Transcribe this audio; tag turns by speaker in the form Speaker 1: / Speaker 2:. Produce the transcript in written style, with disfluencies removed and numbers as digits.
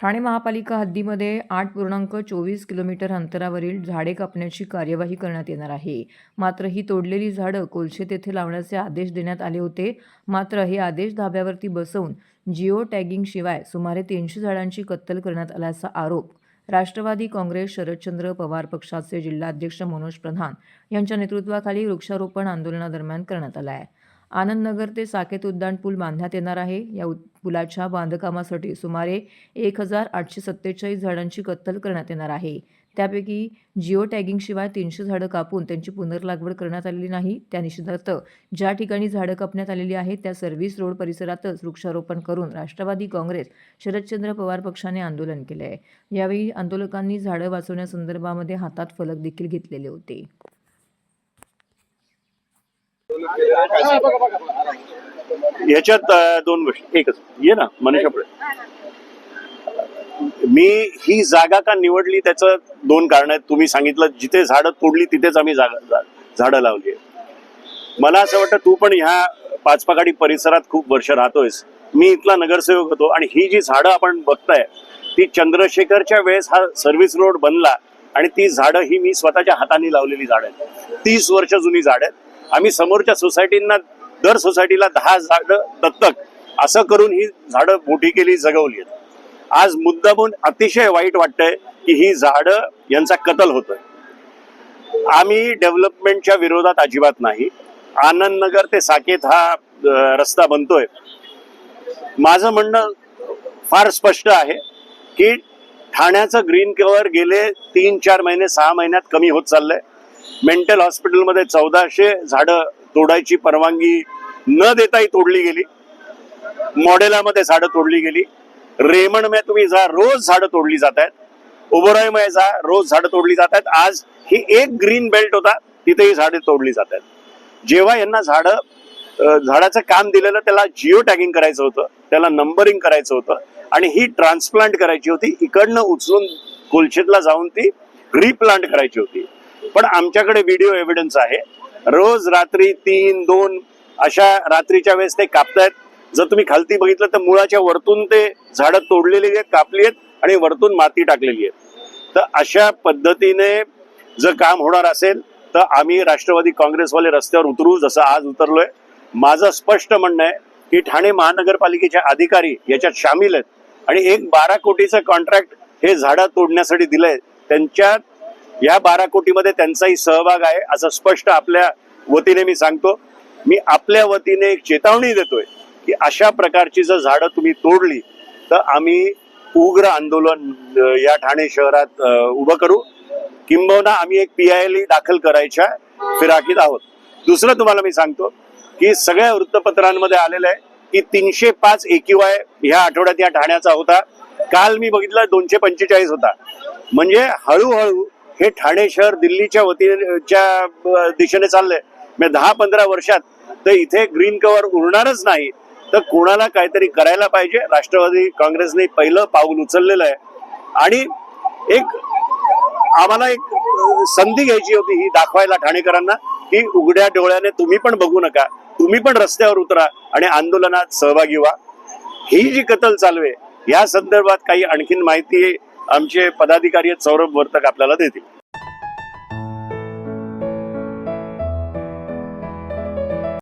Speaker 1: ठाणे महापालिका हद्दीमध्ये 8.24 किलोमीटर अंतरावरील झाडे कापण्याची कार्यवाही करण्यात येणार आहे. मात्र ही तोडलेली झाडं कोलशेत येथे लावण्याचे आदेश देण्यात आले होते. मात्र हे आदेश धाब्यावरती बसवून जिओ टॅगिंगशिवाय सुमारे 300 झाडांची कत्तल करण्यात आल्याचा आरोप राष्ट्रवादी काँग्रेस शरदचंद्र पवार पक्षाचे जिल्हाध्यक्ष मनोज प्रधान यांच्या नेतृत्वाखाली वृक्षारोपण आंदोलनादरम्यान करण्यात आला आहे. आनंदनगर ते साकेत उड्डाण पूल बांधण्यात येणार आहे. या पुलाच्या बांधकामासाठी सुमारे 1847 झाडांची कत्तल करण्यात येणार आहे. त्यापैकी जिओ टॅगिंगशिवाय 300 झाडं कापून त्यांची पुनर्लागवड करण्यात आलेली नाही. त्या निषेधार्थ ज्या ठिकाणी झाडं कापण्यात आलेली आहेत त्या सर्व्हिस रोड परिसरातच वृक्षारोपण करून राष्ट्रवादी काँग्रेस शरदचंद्र पवार पक्षाने आंदोलन केले आहे. यावेळी आंदोलकांनी झाडं वाचवण्यासंदर्भामध्ये हातात फलक देखील घेतलेले होते.
Speaker 2: याच्यात दोन गोष्टी. एकच ये ना मनीषा पुढे. मी ही जागा का निवडली त्याचं दोन कारण आहेत. तुम्ही सांगितलं जिथे झाडं तोडली तिथेच आम्ही झाडं लावली. मला असं वाटतं तू पण ह्या पाचपाकाडी परिसरात खूप वर्ष राहतोयस. मी इथला नगरसेवक होतो आणि ही जी झाडं आपण बघताय ती चंद्रशेखरच्या वेळेस हा सर्व्हिस रोड बनला आणि ती झाडं ही मी स्वतःच्या हाताने लावलेली झाडं आहेत. 30 वर्ष जुनी झाडं आहेत. आम्ही समोरच्या सोसायटींना दर सोसायटीला 10 झाडं दत्तक असं करून ही झाडं मोठी केली, जगवली आहेत. आज मुद्दामून अतिशय वाईट वाटतंय की ही झाडं यांचा कत्ल होतोय. आम्ही डेव्हलपमेंटच्या विरोधात अजिबात नाही. आनंदनगर ते साकेत हा रस्ता बनतोय. माझं म्हणणं फार स्पष्ट आहे की ठाण्याचं ग्रीन कव्हर गेले 3-4 महिने 6 महिन्यात कमी होत चाललंय. मेंटल हॉस्पिटलमध्ये 1400 झाडं तोडायची परवानगी न देताही तोडली गेली. मॉडेलामध्ये झाडं तोडली गेली. रेमंड मध्ये तुम्ही जा, रोज झाडं तोडली जात आहेत. ओबरॉय मध्ये जा, रोज झाडं तोडली जात आहेत. आज ही एक ग्रीन बेल्ट होता, तिथेही झाडे तोडली जात आहेत. जेव्हा यांना झाडाचं काम दिलेलं त्याला जिओ टॅगिंग करायचं होतं, त्याला नंबरिंग करायचं होतं आणि ही ट्रान्सप्लांट करायची होती. इकडनं उचलून कोलशेतला जाऊन ती रिप्लांट करायची होती. पण आमच्याकडे व्हिडिओ एव्हिडन्स आहे. रोज रात्री 3-2 अशा रात्रीच्या वेळेस ते कापतायत. जर तुम्ही खालती बघितलं तर मुळाच्या वरतून ते झाडं तोडलेली आहेत, कापली आहेत आणि वरतून माती टाकलेली आहे. तर अशा पद्धतीने जर काम होणार असेल तर आम्ही राष्ट्रवादी काँग्रेसवाले रस्त्यावर उतरू, जसं आज उतरलोय. माझं स्पष्ट म्हणणं आहे की ठाणे महानगरपालिकेचे अधिकारी याच्यात सामील आहेत आणि एक 12 कोटीचं कॉन्ट्रॅक्ट हे झाडं तोडण्यासाठी दिलंय. त्यांच्या या 12 कोटीमध्ये त्यांचाही सहभाग आहे असं स्पष्ट आपल्या वतीने मी सांगतो. मी आपल्या वतीने एक चेतावणी देतोय की अशा प्रकारची जर झाडं तुम्ही तोडली तर आम्ही उग्र आंदोलन या ठाणे शहरात उभं करू. किंबहुना आम्ही एक PIL दाखल करायच्या फिराकीत आहोत. दुसरं तुम्हाला मी सांगतो की सगळ्या वृत्तपत्रांमध्ये आलेलं आहे की 305 AQI ह्या आठवड्यात या ठाण्याचा होता. काल मी बघितलं 245 होता. म्हणजे हळूहळू हे ठाणे शहर दिल्लीच्या वतीच्या दिशेने चाललंय. म्हणजे 10-15 वर्षात तर इथे ग्रीन कव्हर उरणारच नाही. तर कोणाला काहीतरी करायला पाहिजे. राष्ट्रवादी काँग्रेसने पहिलं पाऊल उचललेलं आहे आणि आम्हाला एक संधी घ्यायची होती ही दाखवायला ठाणेकरांना की उघड्या डोळ्याने तुम्ही पण बघू नका, तुम्ही पण रस्त्यावर उतरा आणि आंदोलनात सहभागी व्हा. ही जी कत्तल चालू आहे या संदर्भात काही आणखीन माहिती आमचे पदाधिकारी सौरभ वर्तक आपल्याला देतील.